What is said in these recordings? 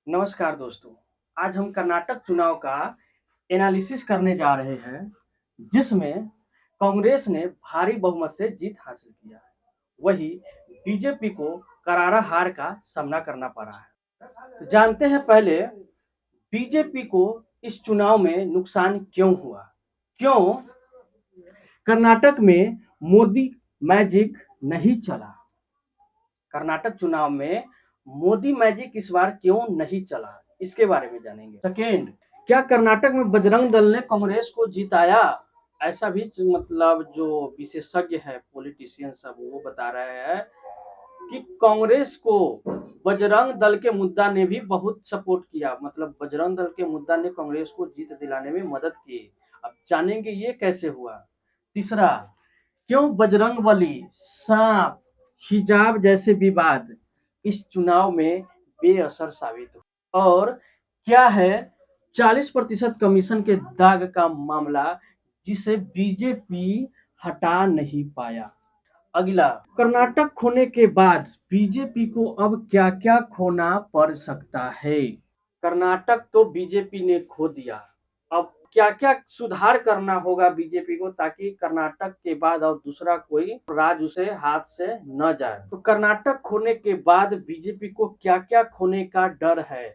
नमस्कार दोस्तों। आज हम कर्नाटक चुनाव का एनालिसिस करने जा रहे हैं, जिसमें कांग्रेस ने भारी बहुमत से जीत हासिल किया है। वही बीजेपी को करारा हार का सामना करना पड़ा है। तो जानते हैं पहले बीजेपी को इस चुनाव में नुकसान क्यों हुआ। क्यों कर्नाटक में मोदी मैजिक नहीं चला। कर्नाटक चुनाव में मोदी मैजिक इस बार क्यों नहीं चला, इसके बारे में जानेंगे। सेकेंड, क्या कर्नाटक में बजरंग दल ने कांग्रेस को जिताया? ऐसा भी मतलब जो विशेषज्ञ है, पॉलिटिशियन सब, वो बता रहे हैं कि कांग्रेस को बजरंग दल के मुद्दा ने भी बहुत सपोर्ट किया। मतलब बजरंग दल के मुद्दा ने कांग्रेस को जीत दिलाने में मदद की। अब जानेंगे ये कैसे हुआ। तीसरा, क्यों बजरंगबली, सांप, हिजाब जैसे विवाद इस चुनाव में बेअसर साबित हुए। और क्या है 40% कमीशन के दाग का मामला, जिसे बीजेपी हटा नहीं पाया। अगला, कर्नाटक खोने के बाद बीजेपी को अब क्या क्या खोना पड़ सकता है। कर्नाटक तो बीजेपी ने खो दिया, अब क्या क्या सुधार करना होगा बीजेपी को, ताकि कर्नाटक के बाद और दूसरा कोई राज्य उसे हाथ से न जाए। तो कर्नाटक खोने के बाद बीजेपी को क्या क्या खोने का डर है,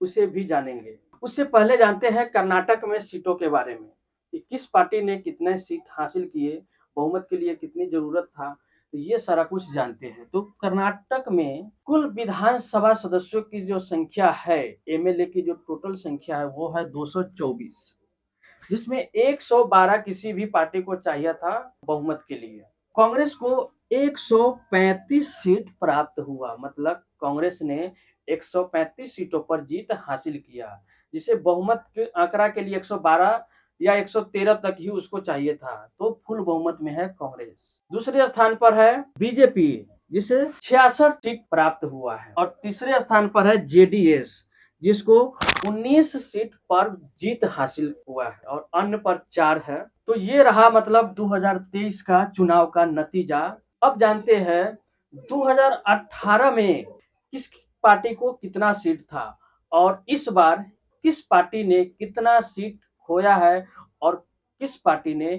उसे भी जानेंगे। उससे पहले जानते हैं कर्नाटक में सीटों के बारे में, कि किस पार्टी ने कितने सीट हासिल किए, बहुमत के लिए कितनी जरूरत था, तो ये सारा कुछ जानते हैं। तो कर्नाटक में कुल विधानसभा सदस्यों की जो संख्या है, एमएलए की जो टोटल संख्या है, वो है 224, जिसमें 112 किसी भी पार्टी को चाहिए था बहुमत के लिए। कांग्रेस को 135 सीट प्राप्त हुआ, मतलब कांग्रेस ने 135 सीटों पर जीत हासिल किया, जिसे बहुमत के आंकड़ा के लिए 112 या 113 तक ही उसको चाहिए था। तो फुल बहुमत में है कांग्रेस। दूसरे स्थान पर है बीजेपी, जिसे 66 सीट प्राप्त हुआ है। और तीसरे स्थान पर है जेडीएस, जिसको 19 सीट पर जीत हासिल हुआ है, और अन्य पर 4 है। तो ये रहा मतलब 2023 का चुनाव का नतीजा। अब जानते हैं 2018 में किस पार्टी को कितना सीट था, और इस बार किस पार्टी ने कितना सीट खोया है, और किस पार्टी ने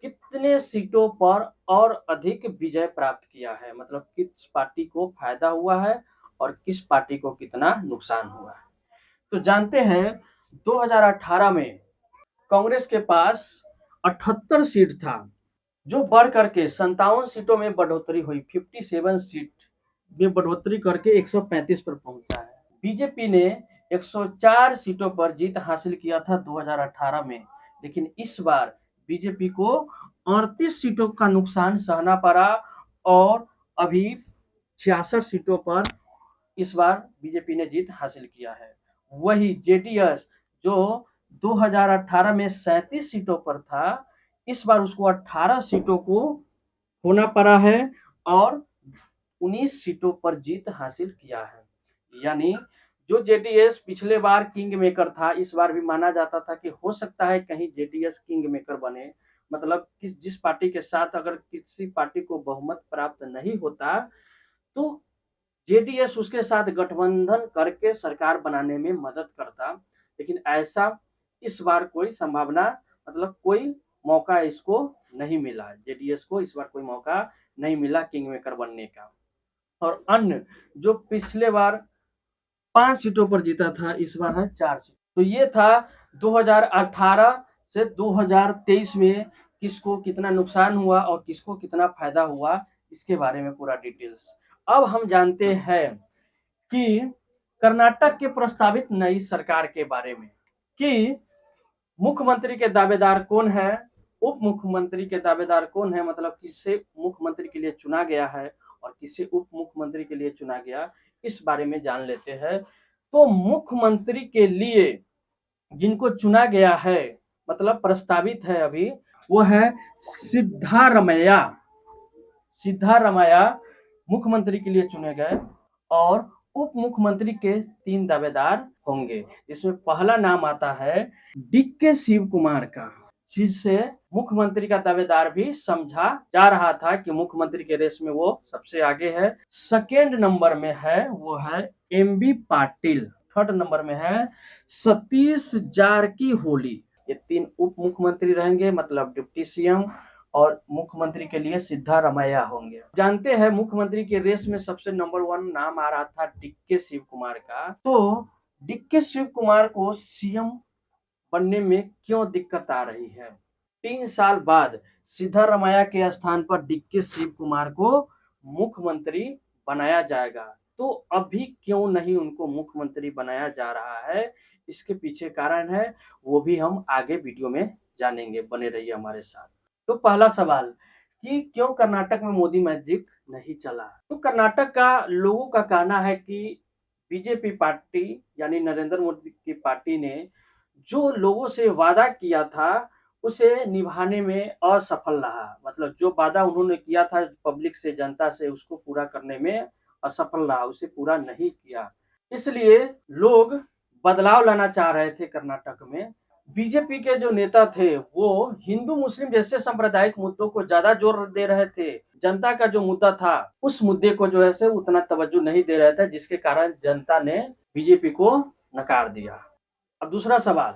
कितने सीटों पर और अधिक विजय प्राप्त किया है। मतलब किस पार्टी को फायदा हुआ है और किस पार्टी को कितना नुकसान हुआ है। तो जानते हैं 2018 में कांग्रेस के पास 78 सीट था, जो बढ़ करके 57 सीटों में बढ़ोतरी हुई, 57 सीट में बढ़ोतरी करके 135 पर पहुंचा है। बीजेपी ने 104 सीटों पर जीत हासिल किया था 2018 में, लेकिन इस बार बीजेपी को 38 सीटों का नुकसान सहना पड़ा, और अभी 66 सीटों पर इस बार बीजेपी ने जीत हासिल किया है। वही जेडीएस, जो 2018 में 37 सीटों पर था, इस बार उसको 18 सीटों को होना पड़ा है, और 19 सीटों पर जीत हासिल किया है। यानी जो जेडीएस पिछले बार किंग मेकर था, इस बार भी माना जाता था कि हो सकता है कहीं जेडीएस किंग मेकर बने। मतलब जिस पार्टी के साथ अगर किसी पार्टी को बहुमत प्राप्त नहीं होता, तो जेडीएस उसके साथ गठबंधन करके सरकार बनाने में मदद करता। लेकिन ऐसा इस बार कोई संभावना, मतलब कोई मौका इसको नहीं मिला। जेडीएस को इस बार कोई मौका नहीं मिला किंग मेकर बनने का। और अन्य जो पिछले बार 5 सीटों पर जीता था, इस बार है 4 सीट। तो ये था 2018 से 2023 में किसको कितना नुकसान हुआ और किसको कितना फायदा हुआ, इसके बारे में पूरा डिटेल्स। अब हम जानते हैं कि कर्नाटक के प्रस्तावित नई सरकार के बारे में, कि मुख्यमंत्री के दावेदार कौन है, उप मुख्यमंत्री के दावेदार कौन है, मतलब किसे मुख्यमंत्री के लिए चुना गया है और किसे उप मुख्यमंत्री के लिए चुना गया, इस बारे में जान लेते हैं। तो मुख्यमंत्री के लिए जिनको चुना गया है, मतलब प्रस्तावित है अभी, वो है सिद्धारमैया। सिद्धारमैया मुख्यमंत्री के लिए चुने गए, और उप मुख्यमंत्री के 3 दावेदार होंगे, जिसमें पहला नाम आता है डीके शिव कुमार का, जिससे मुख्यमंत्री का दावेदार भी समझा जा रहा था कि मुख्यमंत्री के रेस में वो सबसे आगे है। सेकेंड नंबर में है वो है एमबी पाटिल। थर्ड नंबर में है सतीश जारकीहोली। ये 3 उप मुख्यमंत्री रहेंगे, मतलब डिप्टी सीएम, और मुख्यमंत्री के लिए सिद्धारमैया होंगे। जानते हैं मुख्यमंत्री के रेस में सबसे नंबर 1 नाम आ रहा था डीके शिव कुमार का। तो डीके शिव कुमार को सीएम बनने में क्यों दिक्कत आ रही है? 3 साल बाद सिद्धारमैया के स्थान पर डीके शिव कुमार को मुख्यमंत्री बनाया जाएगा। तो अभी क्यों नहीं उनको मुख्यमंत्री बनाया जा रहा है, इसके पीछे कारण है, वो भी हम आगे वीडियो में जानेंगे। बने रहिए हमारे साथ। तो पहला सवाल कि क्यों कर्नाटक में मोदी मैजिक नहीं चला? तो कर्नाटक का लोगों का कहना है कि बीजेपी पार्टी यानी नरेंद्र मोदी की पार्टी ने जो लोगों से वादा किया था उसे निभाने में असफल रहा। मतलब जो वादा उन्होंने किया था पब्लिक से, जनता से, उसको पूरा करने में असफल रहा, उसे पूरा नहीं किया। इसलिए लोग बदलाव लाना चाह रहे थे कर्नाटक में। बीजेपी के जो नेता थे वो हिंदू मुस्लिम जैसे सांप्रदायिक मुद्दों को ज्यादा जोर दे रहे थे। जनता का जो मुद्दा था उस मुद्दे को जो है से उतना तवज्जो नहीं दे रहे थे, जिसके कारण जनता ने बीजेपी को नकार दिया। अब दूसरा सवाल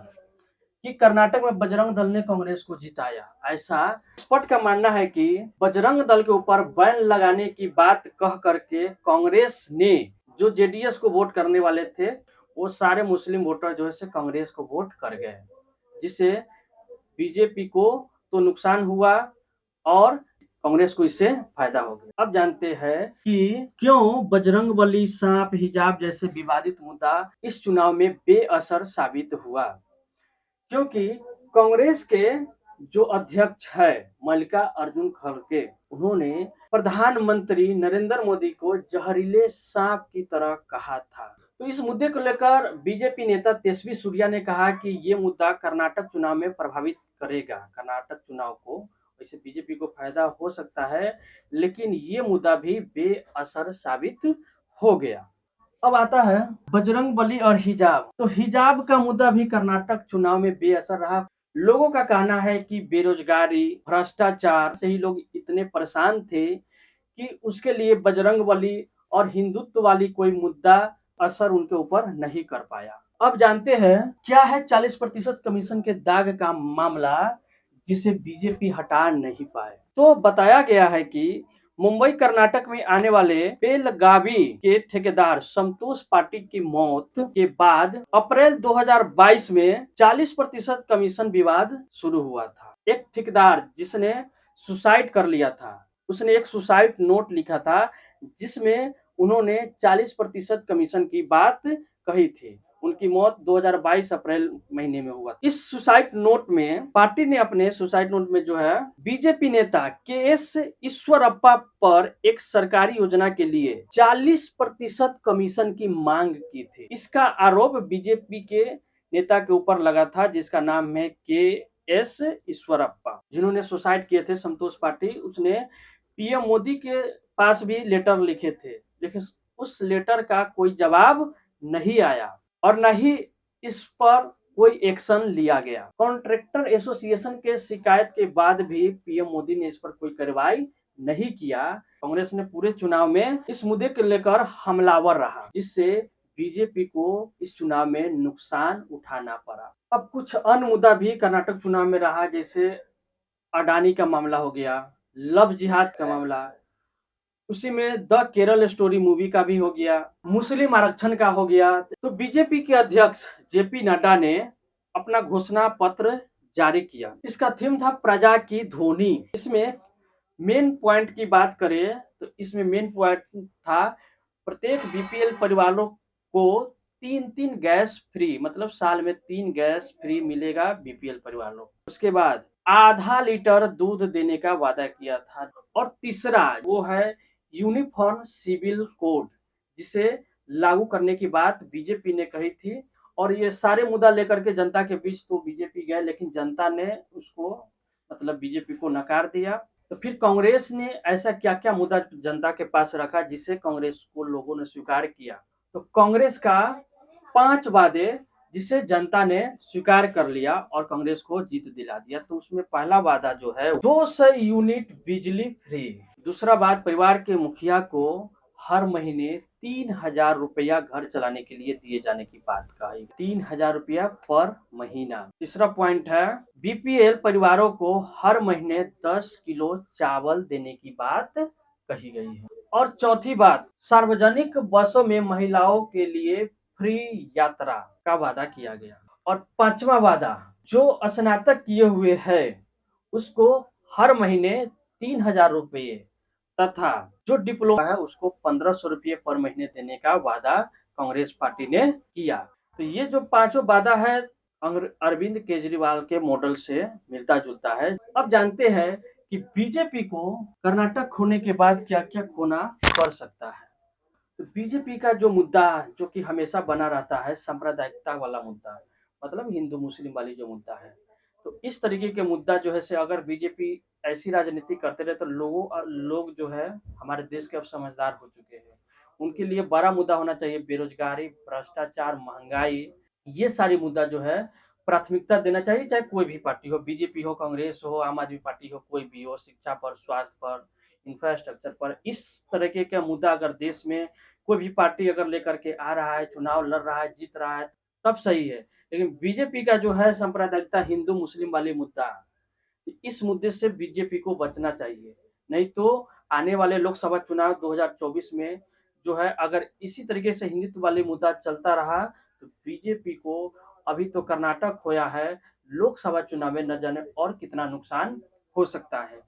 कि कर्नाटक में बजरंग दल ने कांग्रेस को जिताया। ऐसा एक्सपर्ट का मानना है कि बजरंग दल के ऊपर बैन लगाने की बात कह करके कांग्रेस ने, जो जेडीएस को वोट करने वाले थे, वो सारे मुस्लिम वोटर जो है से कांग्रेस को वोट कर गए, जिससे बीजेपी को तो नुकसान हुआ और कांग्रेस को इससे फायदा हो गया। अब जानते हैं कि क्यों बजरंगबली, सांप, हिजाब जैसे विवादित मुद्दा इस चुनाव में बेअसर साबित हुआ। क्योंकि कांग्रेस के जो अध्यक्ष है मल्लिकार्जुन खड़गे, उन्होंने प्रधानमंत्री नरेंद्र मोदी को जहरीले सांप की तरह कहा था। तो इस मुद्दे को लेकर बीजेपी नेता तेजस्वी सूर्या ने कहा कि ये मुद्दा कर्नाटक चुनाव में प्रभावित करेगा कर्नाटक चुनाव को। वैसे बीजेपी को फायदा हो सकता है, लेकिन ये मुद्दा भी बेअसर साबित हो गया। अब आता है बजरंगबली और हिजाब। तो हिजाब का मुद्दा भी कर्नाटक चुनाव में बेअसर रहा। लोगों का कहना है कि बेरोजगारी, भ्रष्टाचार से ही लोग इतने परेशान थे कि उसके लिए बजरंगबली और हिंदुत्व वाली कोई मुद्दा असर उनके ऊपर नहीं कर पाया। अब जानते हैं क्या है 40% कमीशन के दाग का मामला, जिसे बीजेपी हटा नहीं पाए। तो बताया गया है कि मुंबई कर्नाटक में आने वाले बेलगावी के ठेकेदार संतोष पाटिल की मौत के बाद अप्रैल 2022 में 40% कमीशन विवाद शुरू हुआ था। एक ठेकेदार जिसने सुसाइड कर लिया था, उसने एक सुसाइड नोट लिखा था जिसमें उन्होंने 40% कमीशन की बात कही थी। उनकी मौत 2022 अप्रैल महीने में हुआ। इस सुसाइड नोट में पार्टी ने अपने सुसाइड नोट में जो है बीजेपी नेता के.एस. ईश्वरप्पा पर एक सरकारी योजना के लिए 40% कमीशन की मांग की थी। इसका आरोप बीजेपी के नेता के ऊपर लगा था, जिसका नाम है के.एस. ईश्वरप्पा, जिन्होंने सुसाइड किए थे संतोष पाटिल। उसने पीएम मोदी के पास भी लेटर लिखे थे, लेकिन उस लेटर का कोई जवाब नहीं आया और न ही इस पर कोई एक्शन लिया गया। कॉन्ट्रैक्टर एसोसिएशन के शिकायत के बाद भी पीएम मोदी ने इस पर कोई कार्रवाई नहीं किया। कांग्रेस ने पूरे चुनाव में इस मुद्दे को लेकर हमलावर रहा, जिससे बीजेपी को इस चुनाव में नुकसान उठाना पड़ा। अब कुछ अन्य मुद्दा भी कर्नाटक चुनाव में रहा, जैसे अडानी का मामला हो गया, लव जिहाद का मामला, उसी में द केरल स्टोरी मूवी का भी हो गया, मुस्लिम आरक्षण का हो गया। तो बीजेपी के अध्यक्ष जेपी नड्डा ने अपना घोषणा पत्र जारी किया। इसका थीम था प्रजा की ध्वनि। इसमें मेन पॉइंट की बात करें तो इसमें मेन पॉइंट था प्रत्येक बीपीएल परिवारों को 3 गैस फ्री, मतलब साल में 3 गैस फ्री मिलेगा बीपीएल परिवारों। उसके बाद आधा लीटर दूध देने का वादा किया था। और तीसरा वो है यूनिफॉर्म सिविल कोड, जिसे लागू करने की बात बीजेपी ने कही थी। और ये सारे मुद्दा लेकर के जनता के बीच तो बीजेपी गए, लेकिन जनता ने उसको, मतलब बीजेपी को नकार दिया। तो फिर कांग्रेस ने ऐसा क्या क्या मुद्दा जनता के पास रखा जिसे कांग्रेस को लोगों ने स्वीकार किया। तो कांग्रेस का 5 वादे जिसे जनता ने स्वीकार कर लिया और कांग्रेस को जीत दिला दिया। तो उसमें पहला वादा जो है 200 यूनिट बिजली फ्री। दूसरा बात, परिवार के मुखिया को हर महीने 3,000 रुपया घर चलाने के लिए दिए जाने की बात कही। 3,000 रुपया पर महीना। तीसरा पॉइंट है बीपीएल परिवारों को हर महीने 10 किलो चावल देने की बात कही गई है। और चौथी बात, सार्वजनिक बसों में महिलाओं के लिए फ्री यात्रा का वादा किया गया। और पांचवा वादा, जो स्नातक किए हुए है उसको हर महीने 3,000 रुपये तथा जो डिप्लोमा है उसको 1,500 रुपये पर महीने देने का वादा कांग्रेस पार्टी ने किया। तो ये जो पांचों वादा है अरविंद केजरीवाल के मॉडल से मिलता जुलता है। अब जानते हैं कि बीजेपी को कर्नाटक खोने के बाद क्या क्या खोना पड़ सकता है। तो बीजेपी का जो मुद्दा जो कि हमेशा बना रहता है सांप्रदायिकता वाला मुद्दा, मतलब हिंदू मुस्लिम वाली जो मुद्दा है, तो इस तरीके के मुद्दा जो है से अगर बीजेपी ऐसी राजनीति करते रहे तो लोग जो है हमारे देश के अब समझदार हो चुके हैं। उनके लिए बड़ा मुद्दा होना चाहिए बेरोजगारी, भ्रष्टाचार, महंगाई, ये सारी मुद्दा जो है प्राथमिकता देना चाहिए, चाहे कोई भी पार्टी हो, बीजेपी हो, कांग्रेस हो, आम आदमी पार्टी हो, कोई भी हो। शिक्षा पर, स्वास्थ्य पर, इंफ्रास्ट्रक्चर पर, इस तरीके का मुद्दा अगर देश में कोई भी पार्टी अगर लेकर के आ रहा है, चुनाव लड़ रहा है, जीत रहा है, तब सही है। लेकिन बीजेपी का जो है सांप्रदायिकता हिंदू मुस्लिम वाली मुद्दा, इस मुद्दे से बीजेपी को बचना चाहिए। नहीं तो आने वाले लोकसभा चुनाव 2024 में जो है अगर इसी तरीके से हिंदुत्व वाली मुद्दा चलता रहा तो बीजेपी को अभी तो कर्नाटक खोया है, लोकसभा चुनाव में न जाने और कितना नुकसान हो सकता है।